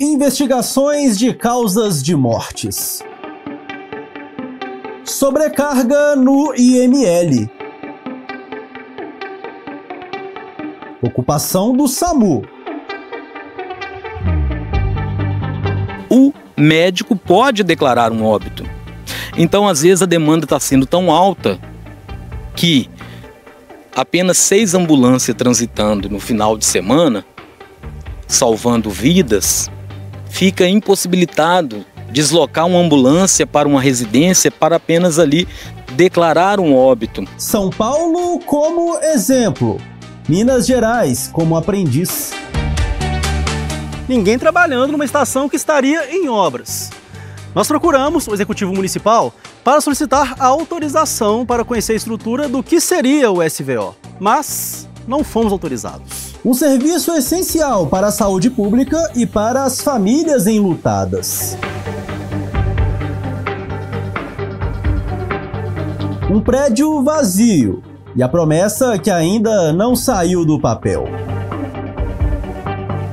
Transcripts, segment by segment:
Investigações de causas de mortes. Sobrecarga no IML. Ocupação do SAMU. O médico pode declarar um óbito. Então, às vezes, a demanda está sendo tão alta que apenas 6 ambulâncias transitando no final de semana, salvando vidas, fica impossibilitado deslocar uma ambulância para uma residência para apenas ali declarar um óbito. São Paulo como exemplo. Minas Gerais como aprendiz. Ninguém trabalhando numa estação que estaria em obras. Nós procuramos o Executivo Municipal para solicitar a autorização para conhecer a estrutura do que seria o SVO, mas não fomos autorizados. Um serviço essencial para a saúde pública e para as famílias enlutadas. Um prédio vazio e a promessa que ainda não saiu do papel.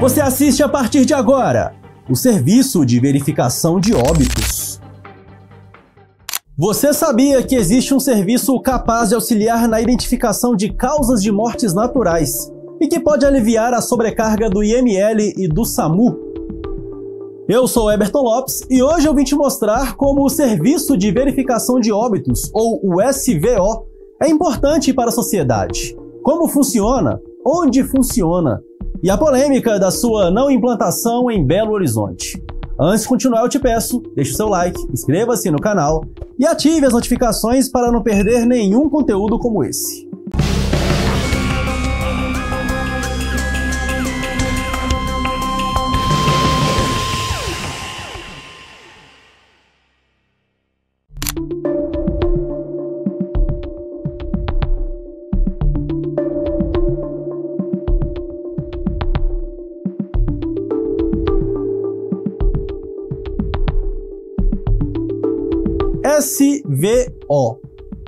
Você assiste a partir de agora o Serviço de Verificação de Óbitos. Você sabia que existe um serviço capaz de auxiliar na identificação de causas de mortes naturais e que pode aliviar a sobrecarga do IML e do SAMU? Eu sou Eberton Lopes e hoje eu vim te mostrar como o Serviço de Verificação de Óbitos, ou o SVO, é importante para a sociedade, como funciona, onde funciona, e a polêmica da sua não implantação em Belo Horizonte. Antes de continuar, eu te peço, deixe o seu like, inscreva-se no canal e ative as notificações para não perder nenhum conteúdo como esse. SVO,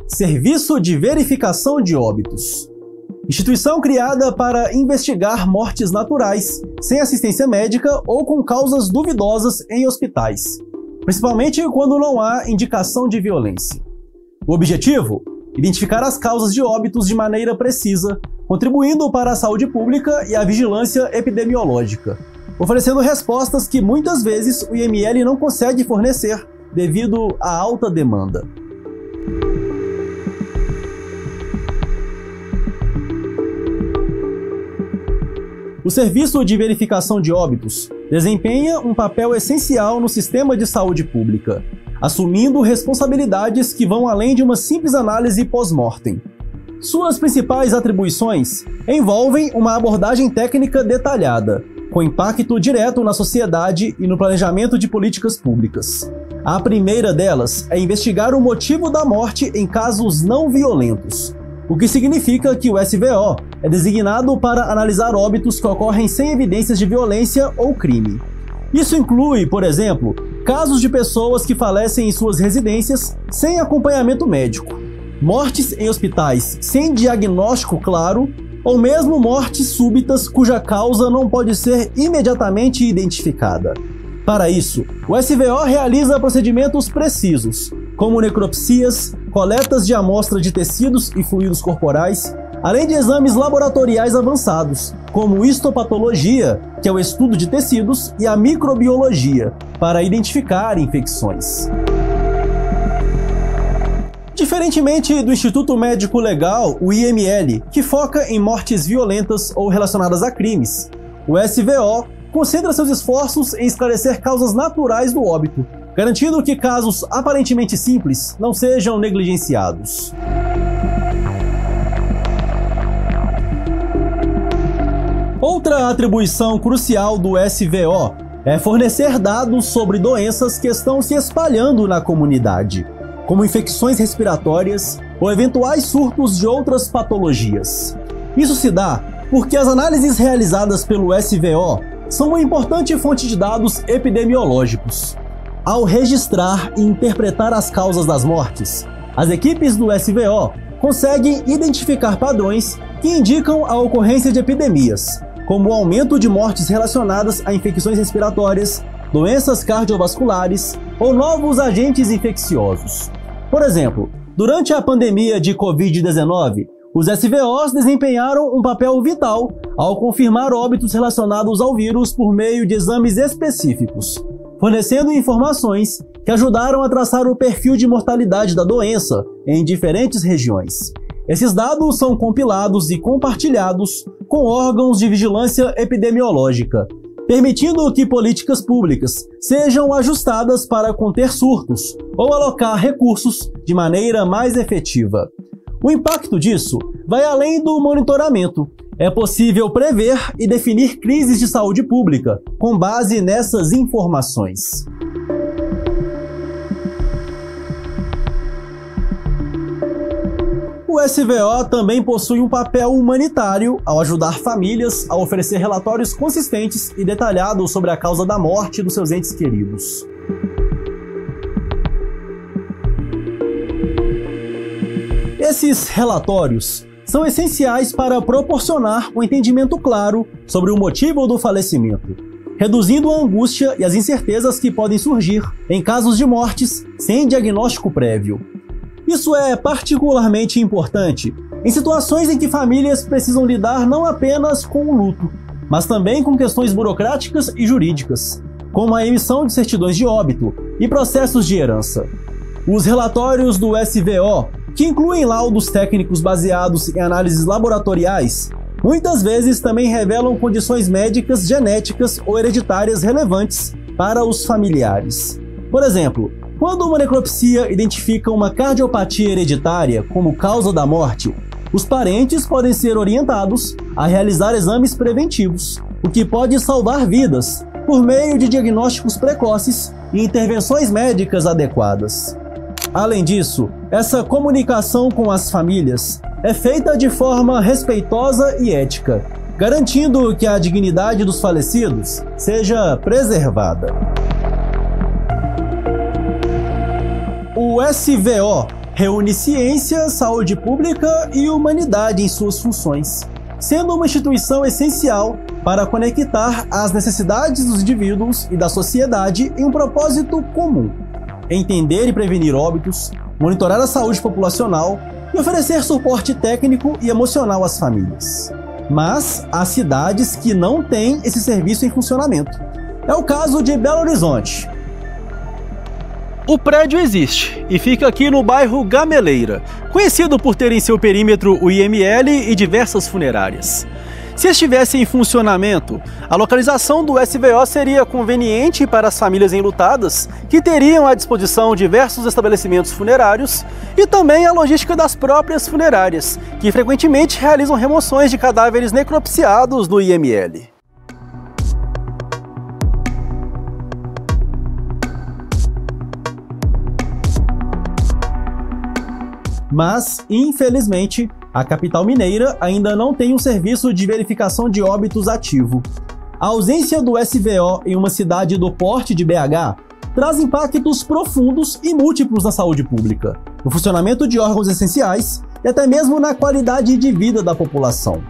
Serviço de Verificação de Óbitos. Instituição criada para investigar mortes naturais, sem assistência médica ou com causas duvidosas em hospitais, principalmente quando não há indicação de violência. O objetivo? Identificar as causas de óbitos de maneira precisa, contribuindo para a saúde pública e a vigilância epidemiológica, oferecendo respostas que muitas vezes o IML não consegue fornecer devido à alta demanda. O Serviço de Verificação de Óbitos desempenha um papel essencial no sistema de saúde pública, assumindo responsabilidades que vão além de uma simples análise pós-mortem. Suas principais atribuições envolvem uma abordagem técnica detalhada, com impacto direto na sociedade e no planejamento de políticas públicas. A primeira delas é investigar o motivo da morte em casos não violentos, o que significa que o SVO é designado para analisar óbitos que ocorrem sem evidências de violência ou crime. Isso inclui, por exemplo, casos de pessoas que falecem em suas residências sem acompanhamento médico, mortes em hospitais sem diagnóstico claro, ou mesmo mortes súbitas cuja causa não pode ser imediatamente identificada. Para isso, o SVO realiza procedimentos precisos, como necropsias, coletas de amostra de tecidos e fluidos corporais, além de exames laboratoriais avançados, como histopatologia, que é o estudo de tecidos, e a microbiologia, para identificar infecções. Diferentemente do Instituto Médico Legal, o IML, que foca em mortes violentas ou relacionadas a crimes, o SVO concentra seus esforços em esclarecer causas naturais do óbito, garantindo que casos aparentemente simples não sejam negligenciados. Outra atribuição crucial do SVO é fornecer dados sobre doenças que estão se espalhando na comunidade, como infecções respiratórias ou eventuais surtos de outras patologias. Isso se dá porque as análises realizadas pelo SVO são uma importante fonte de dados epidemiológicos. Ao registrar e interpretar as causas das mortes, as equipes do SVO conseguem identificar padrões que indicam a ocorrência de epidemias, como o aumento de mortes relacionadas a infecções respiratórias, doenças cardiovasculares ou novos agentes infecciosos. Por exemplo, durante a pandemia de Covid-19, os SVOs desempenharam um papel vital ao confirmar óbitos relacionados ao vírus por meio de exames específicos, fornecendo informações que ajudaram a traçar o perfil de mortalidade da doença em diferentes regiões. Esses dados são compilados e compartilhados com órgãos de vigilância epidemiológica, permitindo que políticas públicas sejam ajustadas para conter surtos ou alocar recursos de maneira mais efetiva. O impacto disso vai além do monitoramento. É possível prever e definir crises de saúde pública com base nessas informações. O SVO também possui um papel humanitário ao ajudar famílias a oferecer relatórios consistentes e detalhados sobre a causa da morte dos seus entes queridos. Esses relatórios são essenciais para proporcionar um entendimento claro sobre o motivo do falecimento, reduzindo a angústia e as incertezas que podem surgir em casos de mortes sem diagnóstico prévio. Isso é particularmente importante em situações em que famílias precisam lidar não apenas com o luto, mas também com questões burocráticas e jurídicas, como a emissão de certidões de óbito e processos de herança. Os relatórios do SVO, que incluem laudos técnicos baseados em análises laboratoriais, muitas vezes também revelam condições médicas, genéticas ou hereditárias relevantes para os familiares. Por exemplo, quando uma necropsia identifica uma cardiopatia hereditária como causa da morte, os parentes podem ser orientados a realizar exames preventivos, o que pode salvar vidas por meio de diagnósticos precoces e intervenções médicas adequadas. Além disso, essa comunicação com as famílias é feita de forma respeitosa e ética, garantindo que a dignidade dos falecidos seja preservada. O SVO reúne ciência, saúde pública e humanidade em suas funções, sendo uma instituição essencial para conectar as necessidades dos indivíduos e da sociedade em um propósito comum: entender e prevenir óbitos, monitorar a saúde populacional e oferecer suporte técnico e emocional às famílias. Mas há cidades que não têm esse serviço em funcionamento. É o caso de Belo Horizonte. O prédio existe e fica aqui no bairro Gameleira, conhecido por ter em seu perímetro o IML e diversas funerárias. Se estivesse em funcionamento, a localização do SVO seria conveniente para as famílias enlutadas, que teriam à disposição diversos estabelecimentos funerários, e também a logística das próprias funerárias, que frequentemente realizam remoções de cadáveres necropsiados no IML. Mas, infelizmente, a capital mineira ainda não tem um serviço de verificação de óbitos ativo. A ausência do SVO em uma cidade do porte de BH traz impactos profundos e múltiplos na saúde pública, no funcionamento de órgãos essenciais e até mesmo na qualidade de vida da população.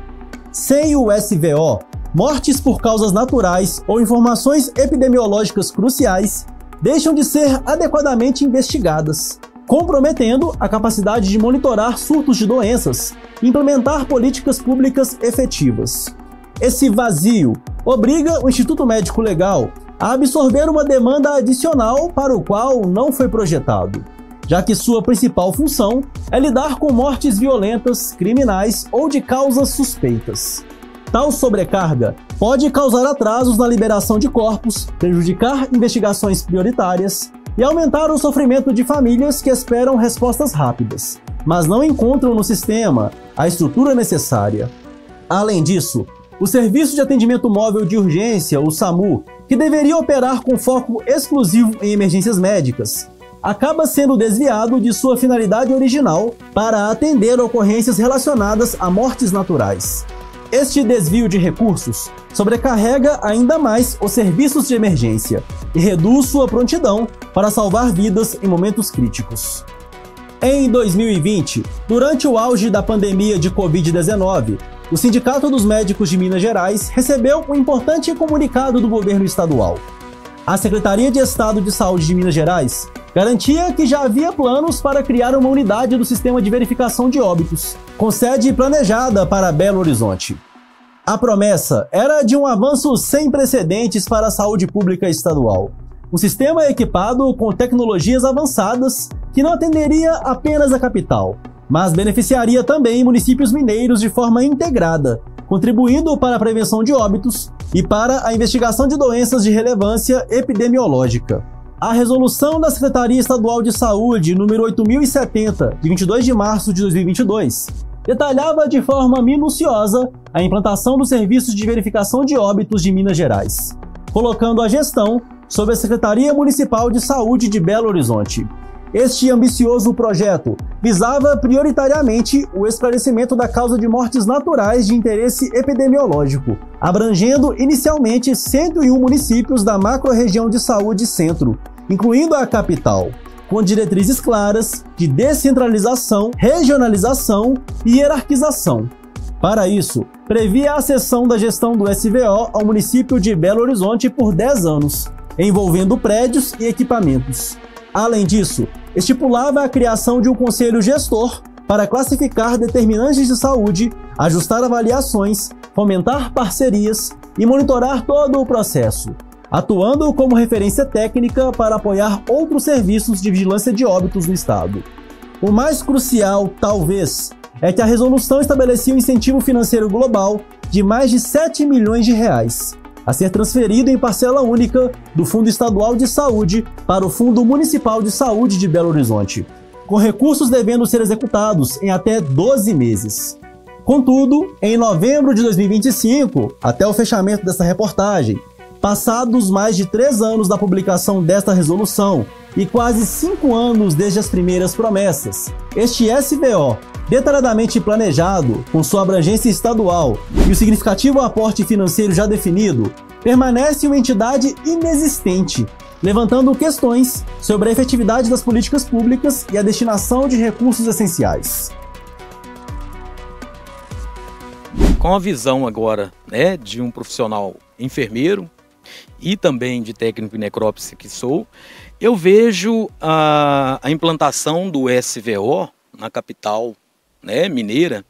Sem o SVO, mortes por causas naturais ou informações epidemiológicas cruciais deixam de ser adequadamente investigadas, comprometendo a capacidade de monitorar surtos de doenças e implementar políticas públicas efetivas. Esse vazio obriga o Instituto Médico Legal a absorver uma demanda adicional para o qual não foi projetado, já que sua principal função é lidar com mortes violentas, criminais ou de causas suspeitas. Tal sobrecarga pode causar atrasos na liberação de corpos, prejudicar investigações prioritárias e aumentar o sofrimento de famílias que esperam respostas rápidas, mas não encontram no sistema a estrutura necessária. Além disso, o Serviço de Atendimento Móvel de Urgência, o SAMU, que deveria operar com foco exclusivo em emergências médicas, acaba sendo desviado de sua finalidade original para atender ocorrências relacionadas a mortes naturais. Este desvio de recursos sobrecarrega ainda mais os serviços de emergência e reduz sua prontidão para salvar vidas em momentos críticos. Em 2020, durante o auge da pandemia de Covid-19, o Sindicato dos Médicos de Minas Gerais recebeu um importante comunicado do governo estadual. A Secretaria de Estado de Saúde de Minas Gerais garantia que já havia planos para criar uma unidade do sistema de verificação de óbitos, com sede planejada para Belo Horizonte. A promessa era de um avanço sem precedentes para a saúde pública estadual. Um sistema equipado com tecnologias avançadas que não atenderia apenas a capital, mas beneficiaria também municípios mineiros de forma integrada, contribuindo para a prevenção de óbitos e para a investigação de doenças de relevância epidemiológica. A resolução da Secretaria Estadual de Saúde número 8070, de 22 de março de 2022, detalhava de forma minuciosa a implantação dos serviços de verificação de óbitos de Minas Gerais, colocando a gestão sob a Secretaria Municipal de Saúde de Belo Horizonte. Este ambicioso projeto visava prioritariamente o esclarecimento da causa de mortes naturais de interesse epidemiológico, abrangendo inicialmente 101 municípios da macro-região de saúde centro, incluindo a capital, com diretrizes claras de descentralização, regionalização e hierarquização. Para isso, previa a cessão da gestão do SVO ao município de Belo Horizonte por 10 anos, envolvendo prédios e equipamentos. Além disso, estipulava a criação de um conselho gestor para classificar determinantes de saúde, ajustar avaliações, fomentar parcerias e monitorar todo o processo, atuando como referência técnica para apoiar outros serviços de vigilância de óbitos no estado. O mais crucial, talvez, é que a resolução estabelecia um incentivo financeiro global de mais de 7 milhões de reais, a ser transferido em parcela única do Fundo Estadual de Saúde para o Fundo Municipal de Saúde de Belo Horizonte, com recursos devendo ser executados em até 12 meses. Contudo, em novembro de 2025, até o fechamento desta reportagem, passados mais de 3 anos da publicação desta resolução e quase 5 anos desde as primeiras promessas, este SVO, detalhadamente planejado, com sua abrangência estadual e o significativo aporte financeiro já definido, permanece uma entidade inexistente, levantando questões sobre a efetividade das políticas públicas e a destinação de recursos essenciais. Com a visão agora, de um profissional enfermeiro e também de técnico em necrópsia que sou, eu vejo a implantação do SVO na capital mineira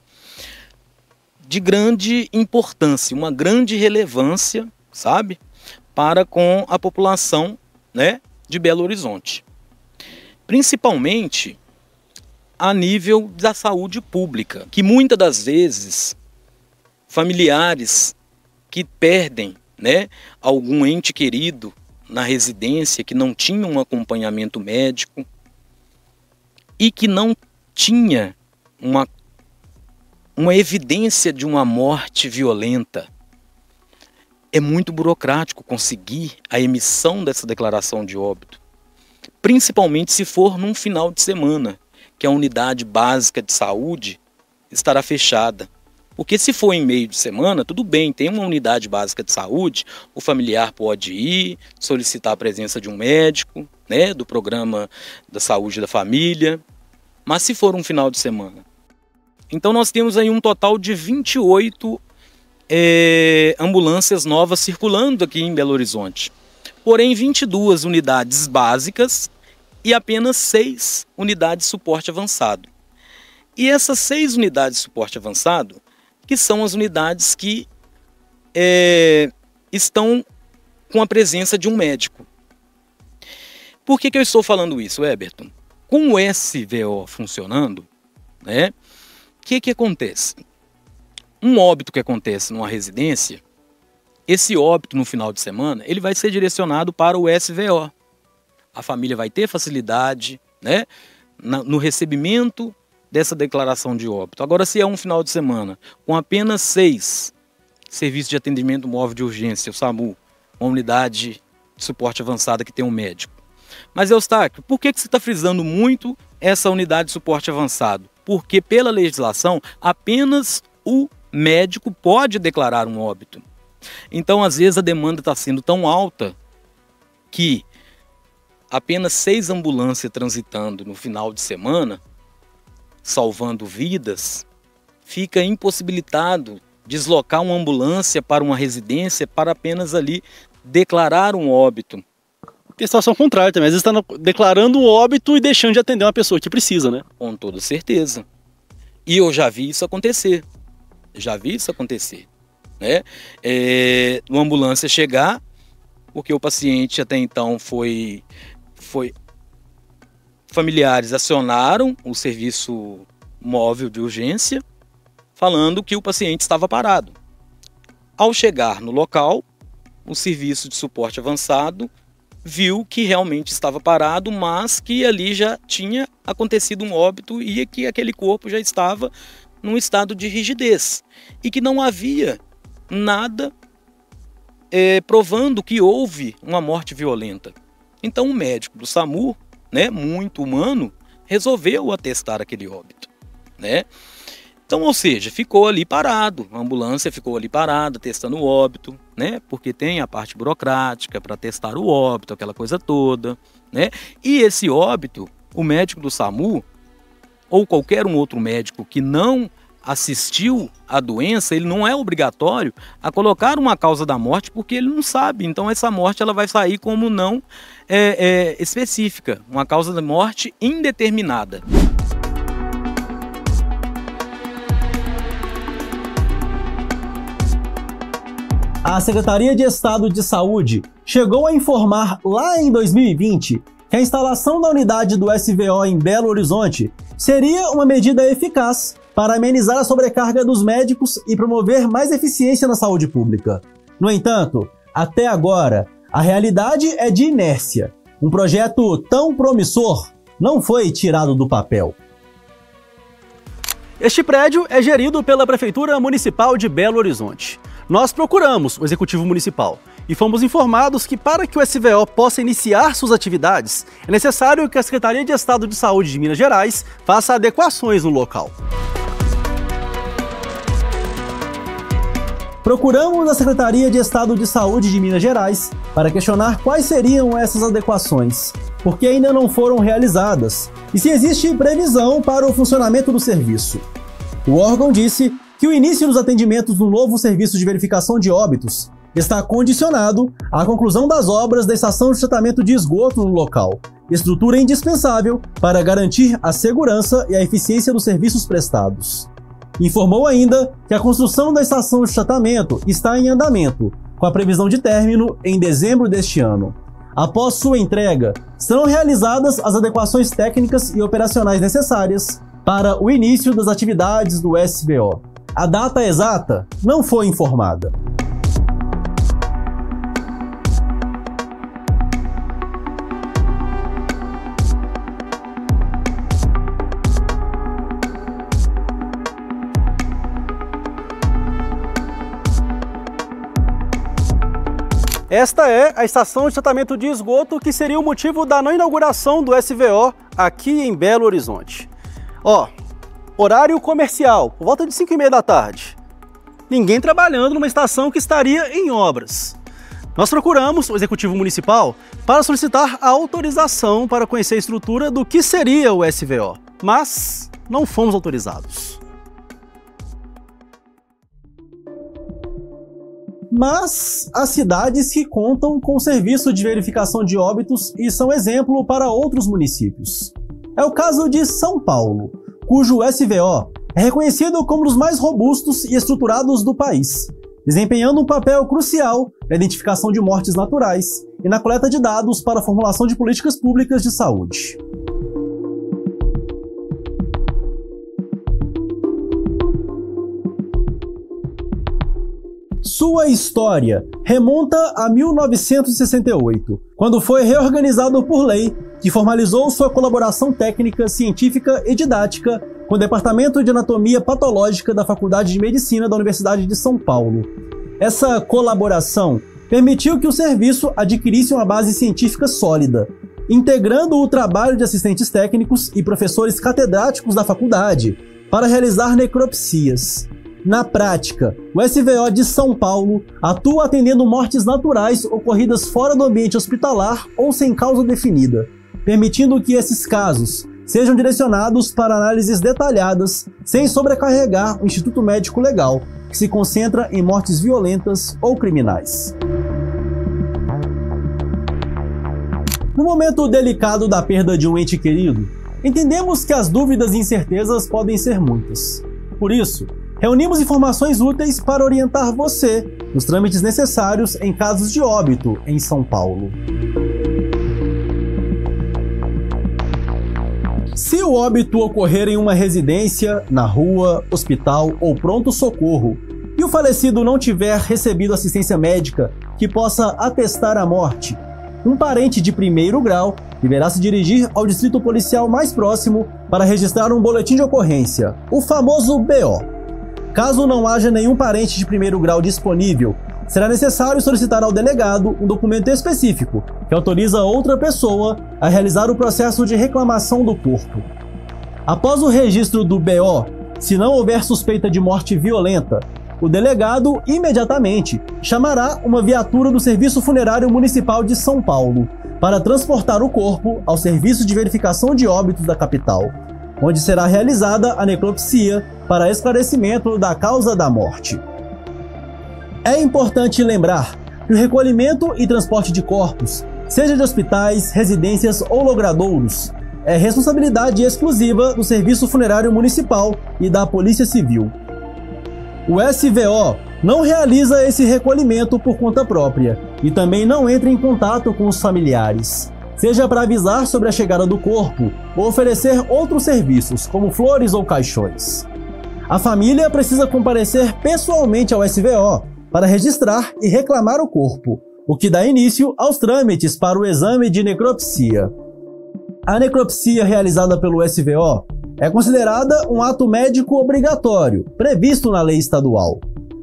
de grande importância, uma grande relevância, sabe, para com a população de Belo Horizonte. Principalmente a nível da saúde pública, que muitas das vezes familiares que perdem algum ente querido na residência, que não tinha um acompanhamento médico e que não tinha uma evidência de uma morte violenta. É muito burocrático conseguir a emissão dessa declaração de óbito, principalmente se for num final de semana, que a unidade básica de saúde estará fechada. Porque se for em meio de semana, tudo bem, tem uma unidade básica de saúde, o familiar pode ir, solicitar a presença de um médico, do programa da saúde da família, mas se for um final de semana. Então nós temos aí um total de 28 ambulâncias novas circulando aqui em Belo Horizonte. Porém, 22 unidades básicas e apenas 6 unidades de suporte avançado. E essas 6 unidades de suporte avançado, que são as unidades que estão com a presença de um médico. Por que eu estou falando isso, Eberton? Com o SVO funcionando, o que acontece? Um óbito que acontece numa residência, esse óbito no final de semana, ele vai ser direcionado para o SVO. A família vai ter facilidade no recebimento dessa declaração de óbito. Agora, se é um final de semana com apenas 6 serviços de atendimento móvel de urgência, o SAMU, uma unidade de suporte avançada que tem um médico. Mas, Eustáquio, por que você está frisando muito essa unidade de suporte avançado? Porque, pela legislação, apenas o médico pode declarar um óbito. Então, às vezes, a demanda está sendo tão alta que apenas 6 ambulâncias transitando no final de semana, salvando vidas, fica impossibilitado deslocar uma ambulância para uma residência para apenas ali declarar um óbito. Tem situação contrária também, às vezes está declarando um óbito e deixando de atender uma pessoa que precisa, né? Com toda certeza. E eu já vi isso acontecer. Né? Uma ambulância chegar, porque o paciente até então foi familiares acionaram o serviço móvel de urgência, falando que o paciente estava parado. Ao chegar no local, o serviço de suporte avançado viu que realmente estava parado, mas que ali já tinha acontecido um óbito e que aquele corpo já estava num estado de rigidez e que não havia nada provando que houve uma morte violenta. Então o médico do SAMU, né, muito humano, resolveu atestar aquele óbito, né? Então, ou seja, ficou ali parado, a ambulância ficou ali parada, testando o óbito, né? Porque tem a parte burocrática para testar o óbito, aquela coisa toda, né? E esse óbito, o médico do SAMU, ou qualquer um outro médico que não assistiu à doença, ele não é obrigatório a colocar uma causa da morte, porque ele não sabe. Então essa morte ela vai sair como não específica, uma causa da morte indeterminada. A Secretaria de Estado de Saúde chegou a informar lá em 2020 que a instalação da unidade do SVO em Belo Horizonte seria uma medida eficaz para amenizar a sobrecarga dos médicos e promover mais eficiência na saúde pública. No entanto, até agora, a realidade é de inércia. Um projeto tão promissor não foi tirado do papel. Este prédio é gerido pela Prefeitura Municipal de Belo Horizonte. Nós procuramos o Executivo Municipal e fomos informados que para que o SVO possa iniciar suas atividades, é necessário que a Secretaria de Estado de Saúde de Minas Gerais faça adequações no local. Procuramos a Secretaria de Estado de Saúde de Minas Gerais para questionar quais seriam essas adequações, porque ainda não foram realizadas, e se existe previsão para o funcionamento do serviço. O órgão disse que o início dos atendimentos no novo serviço de verificação de óbitos está condicionado à conclusão das obras da estação de tratamento de esgoto no local, estrutura indispensável para garantir a segurança e a eficiência dos serviços prestados. Informou ainda que a construção da estação de tratamento está em andamento, com a previsão de término em dezembro deste ano. Após sua entrega, serão realizadas as adequações técnicas e operacionais necessárias para o início das atividades do SVO. A data exata não foi informada. Esta é a estação de tratamento de esgoto que seria o motivo da não inauguração do SVO aqui em Belo Horizonte. Horário comercial, por volta de 5h30 da tarde. Ninguém trabalhando numa estação que estaria em obras. Nós procuramos o Executivo Municipal para solicitar a autorização para conhecer a estrutura do que seria o SVO, mas não fomos autorizados. Mas há cidades que contam com serviço de verificação de óbitos e são exemplo para outros municípios. É o caso de São Paulo, cujo SVO é reconhecido como um dos mais robustos e estruturados do país, desempenhando um papel crucial na identificação de mortes naturais e na coleta de dados para a formulação de políticas públicas de saúde. Sua história remonta a 1968, quando foi reorganizado por lei que formalizou sua colaboração técnica, científica e didática com o Departamento de Anatomia Patológica da Faculdade de Medicina da Universidade de São Paulo. Essa colaboração permitiu que o serviço adquirisse uma base científica sólida, integrando o trabalho de assistentes técnicos e professores catedráticos da faculdade para realizar necropsias. Na prática, o SVO de São Paulo atua atendendo mortes naturais ocorridas fora do ambiente hospitalar ou sem causa definida, permitindo que esses casos sejam direcionados para análises detalhadas sem sobrecarregar o Instituto Médico Legal, que se concentra em mortes violentas ou criminais. No momento delicado da perda de um ente querido, entendemos que as dúvidas e incertezas podem ser muitas. Por isso, reunimos informações úteis para orientar você nos trâmites necessários em casos de óbito em São Paulo. Se o óbito ocorrer em uma residência, na rua, hospital ou pronto-socorro, e o falecido não tiver recebido assistência médica que possa atestar a morte, um parente de primeiro grau deverá se dirigir ao distrito policial mais próximo para registrar um boletim de ocorrência, o famoso BO. Caso não haja nenhum parente de primeiro grau disponível, será necessário solicitar ao delegado um documento específico que autoriza outra pessoa a realizar o processo de reclamação do corpo. Após o registro do BO, se não houver suspeita de morte violenta, o delegado imediatamente chamará uma viatura do Serviço Funerário Municipal de São Paulo para transportar o corpo ao Serviço de Verificação de Óbitos da capital, onde será realizada a necropsia para esclarecimento da causa da morte. É importante lembrar que o recolhimento e transporte de corpos, seja de hospitais, residências ou logradouros, é responsabilidade exclusiva do Serviço Funerário Municipal e da Polícia Civil. O SVO não realiza esse recolhimento por conta própria e também não entra em contato com os familiares, seja para avisar sobre a chegada do corpo ou oferecer outros serviços, como flores ou caixões. A família precisa comparecer pessoalmente ao SVO para registrar e reclamar o corpo, o que dá início aos trâmites para o exame de necropsia. A necropsia realizada pelo SVO é considerada um ato médico obrigatório, previsto na lei estadual.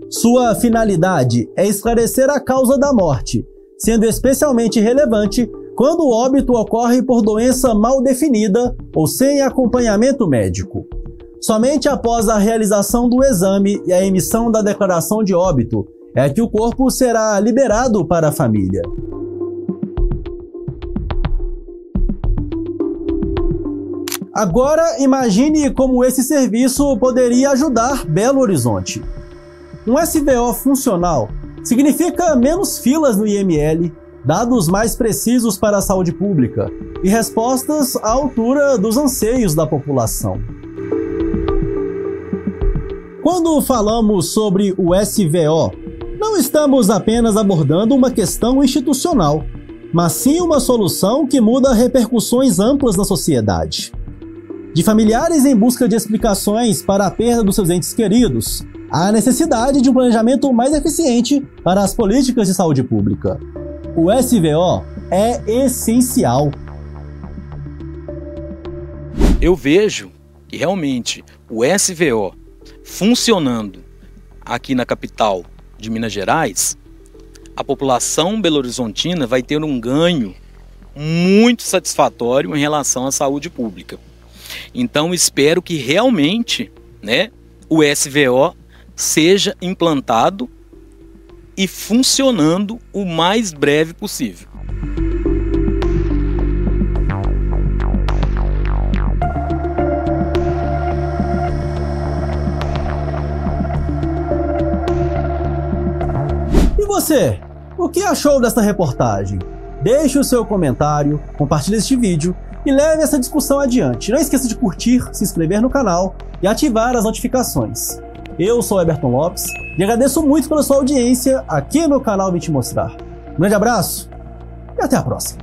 Sua finalidade é esclarecer a causa da morte, sendo especialmente relevante quando o óbito ocorre por doença mal definida ou sem acompanhamento médico. Somente após a realização do exame e a emissão da declaração de óbito é que o corpo será liberado para a família. Agora imagine como esse serviço poderia ajudar Belo Horizonte. Um SVO funcional significa menos filas no IML, dados mais precisos para a saúde pública e respostas à altura dos anseios da população. Quando falamos sobre o SVO, não estamos apenas abordando uma questão institucional, mas sim uma solução que muda repercussões amplas na sociedade. De familiares em busca de explicações para a perda dos seus entes queridos, há necessidade de um planejamento mais eficiente para as políticas de saúde pública. O SVO é essencial. Eu vejo que realmente o SVO funcionando aqui na capital de Minas Gerais, a população belo-horizontina vai ter um ganho muito satisfatório em relação à saúde pública. Então espero que realmente, o SVO seja implantado e funcionando o mais breve possível. E você, o que achou desta reportagem? Deixe o seu comentário, compartilhe este vídeo e leve essa discussão adiante. Não esqueça de curtir, se inscrever no canal e ativar as notificações. Eu sou Eberton Lopes e agradeço muito pela sua audiência aqui no canal Vim Te Mostrar. Um grande abraço e até a próxima.